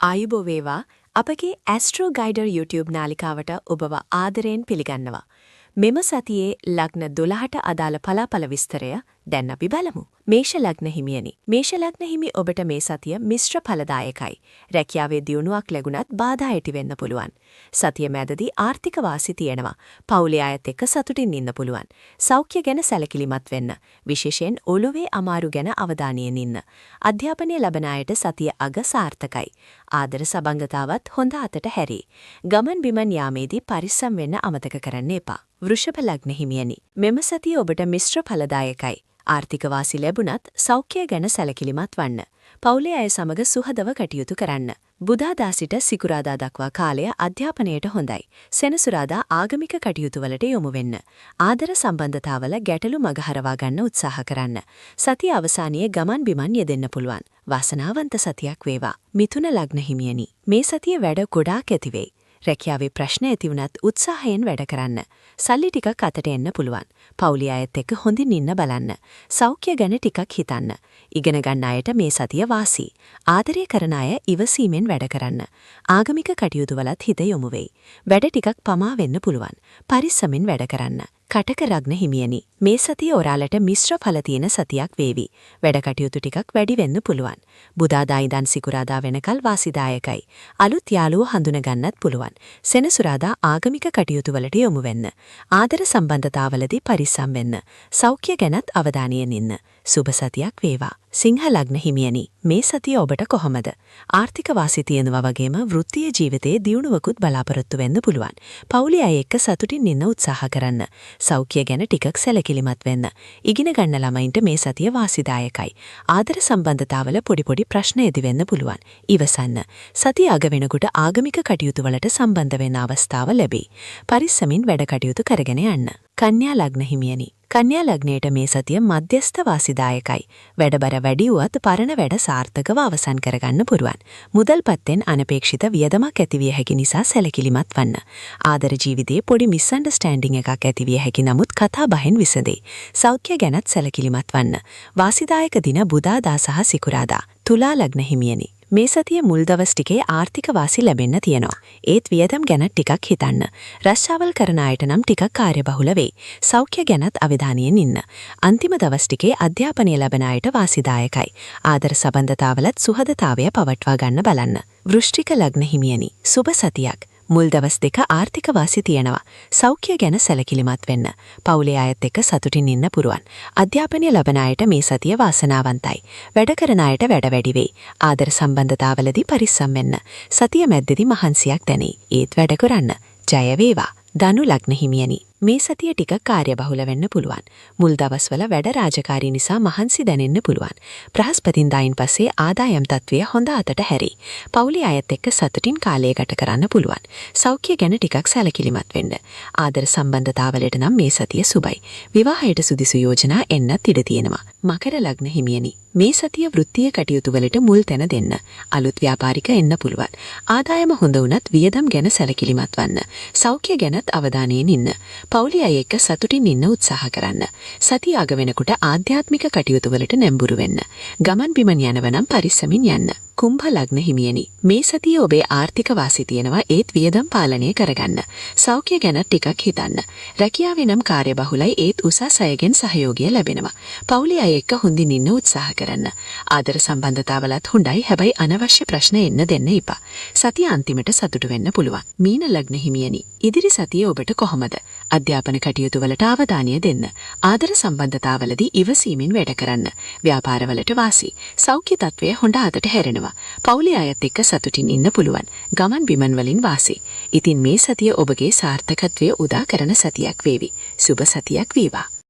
ආයුබෝවේවා අපගේ astro ගයිඩර් YouTube නාලිකාවට ඔබව ආදරයෙන් පිළිගන්නවා. මෙම සතියේ ලග්න 12ට අදාළ පලාපල විස්තරය දැන් අපි බලමු. මේෂ ලග්න හිමියනි. මේෂ ලග්න හිමි ඔබට මේ සතිය මිශ්‍ර ඵලදායකයි. රැකියාවේ දියුණුවක් ලැබුණත් බාධා ඇති වෙන්න පුළුවන්. සතිය මැදදී ආර්ථික වාසි තියෙනවා. පවුලේ අයත් එක්ක සතුටින් ඉන්න පුළුවන්. සෞඛ්‍ය ගැන සැලකිලිමත් වෙන්න. විශේෂයෙන් ඔළුවේ අමාරු ගැන අවධානයෙන් ඉන්න. අධ්‍යාපනය ලබන අයට සතිය අග සාර්ථකයි. ආදර සබංගතාවත් හොඳ අතට හැරේ. ගමන් බිමන් යාමේදී පරිස්සම් වෙන්න අමතක කරන්න එපා. වෘෂභ ලග්න හිමියනි. මෙම සතිය ඔබට මිශ්‍ර ඵලදායකයි. ආර්ථික වාසි ලැබුණත් සෞඛ්‍ය ගැන සැලකිලිමත් වන්න. පවුලේ අය සමග සුහදව කටයුතු කරන්න. බුධාදා සිට සිකුරාදා දක්වා කාලය අධ්‍යාපනයට හොඳයි. සෙනසුරාදා ආගමික කටයුතු වලට යොමු වෙන්න. ආදර සම්බන්ධතාවල ගැටලු මගහරවා ගන්න උත්සාහ කරන්න. සතිය අවසානයේ ගමන් බිමන් යෙදෙන්න පුළුවන්. වාසනාවන්ත සතියක් වේවා. මිථුන ලග්න හිමියනි. මේ සතිය වැඩ ගොඩාක් ඇති වෙයි. රැකියාවේ ප්‍රශ්න ඇති වුණත් උත්සාහයෙන් වැඩ කරන්න. සල්ලි ටිකක් අතට එන්න පුළුවන්. පවුලේ අයත් එක්ක හොඳින් ඉන්න බලන්න. සෞඛ්‍ය ගැන ටිකක් හිතන්න. ඉගෙන ගන්න අයට මේ සතිය වාසි. ආදරය කරන අය ඉවසීමෙන් වැඩ කරන්න. ආගමික කටයුතු වලත් හිත යොමු වෙයි. වැඩ ටිකක් පමා වෙන්න පුළුවන්. පරිස්සමෙන් වැඩ කරන්න. කටක රග්න හිමියනි. මේ සතිය ඔයාලට මිශ්‍ර ඵල තියෙන සතියක් වේවි. වැඩ කටයුතු ටිකක් වැඩි වෙන්න පුළුවන්. බුධාදා ඉඳන් සිකුරාදා වෙනකල් වාසිදායකයි. අලුත් යාළුවෝ හඳුන ගන්නත් පුළුවන්. සෙනසුරාදා ආගමික කටයුතු වලට යොමු වෙන්න. ආදර සම්බන්ධතාවලදී පරිස්සම් වෙන්න. සෞඛ්‍ය ගැනත් අවධානයෙන් ඉන්න. සුබ සතියක් වේවා. සිංහ ලග්න හිමියනි. මේ සතිය ඔබට කොහොමද? ආර්ථික වාසි තියෙනවා වගේම වෘත්තීය ජීවිතයේ දියුණුවකුත් බලාපොරොත්තු වෙන්න පුළුවන්. පවුලේ අය එක්ක සතුටින් ඉන්න උත්සාහ කරන්න. සෞඛ්‍ය ගැන ටිකක් සැලකිලිමත් වෙන්න. ඉගෙන ගන්න ළමයින්ට මේ සතිය වාසිදායකයි. ආදර සම්බන්ධතාවල පොඩි ප්‍රශ්න ඇති වෙන්න පුළුවන්. ඉවසන්න. සතිය අග වෙනකොට ආගමික කටයුතු වලට සම්බන්ධ වෙන්න අවස්ථාව ලැබේ. පරිස්සමින් වැඩ කටයුතු කරගෙන යන්න. කන්‍යා ලග්න හිමියනි. කන්‍යා ලග්නයට මේ සතිය මධ්‍යස්ථ වාසිදායකයි. වැඩබර වැඩි වුවත් පරණ වැඩ සාර්ථකව අවසන් කරගන්න පුරුවන්. මුදල් පත්තෙන් අනපේක්ෂිත වියදමක් ඇතිවිය හැකි නිසා සැලකිලිමත් වන්න. ආදර ජීවිතයේ පොඩි මිස්අන්ඩර්ස්ටෑන්ඩින් එකක් ඇතිවිය හැකි නමුත් කතා බහෙන් විසඳේ. සෞඛ්‍ය ගැනත් සැලකිලිමත් වන්න. වාසිදායක දින බුධාදා සහ සිකුරාදා. තුලා ලග්න හිමියනි. මේ සතිය මුල් දවස් ටිකේ ආර්ථික වාසි ලැබෙන්න තියෙනවා. ඒත් වියදම් ගැන ටිකක් හිතන්න. රස්සාවල් කරන අයට නම් ටිකක් කාර්යබහුල වෙයි. සෞඛ්‍ය ගැනත් අවධානයෙන් ඉන්න. අන්තිම දවස් ටිකේ අධ්‍යාපනය ලැබෙන අයට වාසිදායකයි. ආදර සම්බන්ධතාවලත් සුහදතාවය පවත්වා ගන්න බලන්න. වෘශ්චික ලග්න හිමියනි. සුබ සතියක්. මුල් දවස් දෙක ආර්ථික වාසි තියෙනවා. සෞඛ්‍ය ගැන සැලකිලිමත් වෙන්න. පවුලේ අයත් එක්ක සතුටින් ඉන්න පුරුවන්. අධ්‍යාපනය ලබන අයට මේ සතිය වාසනාවන්තයි. වැඩ කරන අයට වැඩ වැඩි වෙයි. ආදර සම්බන්ධතාවලදී පරිස්සම් වෙන්න. සතිය මැද්දේදී මහන්සියක් දැනේ. ඒත් වැඩ කරන්න. ජය වේවා. ධනු ලග්න හිමියනි. මේ සතිය ටික කාර්යබහුල වෙන්න පුළුවන්. මුල් දවස්වල වැඩ රාජකාරී නිසා මහන්සි දැනෙන්න පුළුවන්. බ්‍රහස්පතින්දායින් පස්සේ ආදායම් තත්ත්වය හොඳ අතට හැරේ. පවුලේ අයත් එක්ක සතුටින් කාලය ගත කරන්න පුළුවන්. සෞඛ්‍ය ගැන ටිකක් සැලකිලිමත් වෙන්න. ආදර සම්බන්ධතාවලට නම් මේ සතිය සුබයි. විවාහයට සුදුසු යෝජනා එන්නත් ඉඩ තියෙනවා. මකර ලග්න හිමියනි. මේ සතිය වෘත්තීය කටයුතු වලට මුල් තැන දෙන්න. අලුත් ව්‍යාපාරික එන්න පුළුවන්. ආදායම හොඳ වුණත් වියදම් ගැන සැලකිලිමත් වන්න. සෞඛ්‍ය ගැනත් අවධානයෙන් ඉන්න. පවුලේ අය එක්ක සතුටින් ඉන්න උත්සාහ කරන්න. සතිය අග වෙනකොට ආධ්‍යාත්මික කටයුතු වලට නැඹුරු වෙන්න. ගමන් බිමන් යනව නම් පරිස්සමින් යන්න. කුම්භ ලග්න හිමියනි. මේ සතිය ඔබේ ආර්ථික වාසි තියෙනවා ඒත් වියදම් පාලනය කරගන්න. සෞඛ්‍ය ගැන ටිකක් හිතන්න. රැකියාවේ නම් කාර්යබහුලයි ඒත් උසස් අයගෙන් සහයෝගය ලැබෙනවා. පවුලේ අය එක්ක හොඳින් ඉන්න උත්සාහ කරන්න. ආදර සම්බන්ධතාවලත් හොඳයි හැබැයි අනවශ්‍ය ප්‍රශ්න එන්න දෙන්න එපා. සතිය අන්තිමට සතුටු වෙන්න පුළුවන්. මීන ලග්න හිමියනි. ඉදිරි සතිය ඔබට කොහොමද? අධ්‍යාපන කටයුතු වලට අවධානය දෙන්න. ආදර සම්බන්ධතාවලදී ඉවසීමෙන් වැඩ කරන්න. ව්‍යාපාරවලට වාසි. සෞඛ්‍ය තත්ත්වය හොඳ අතට හැරෙනවා. පවුලේ අයත් එක්ක සතුටින් ඉන්න පුළුවන්. ගමන් බිමන් වලින් වාසි. ඉතින් මේ සතිය ඔබගේ සාර්ථකත්වය උදා කරන සතියක් වේවි. සුබ සතියක් වේවා.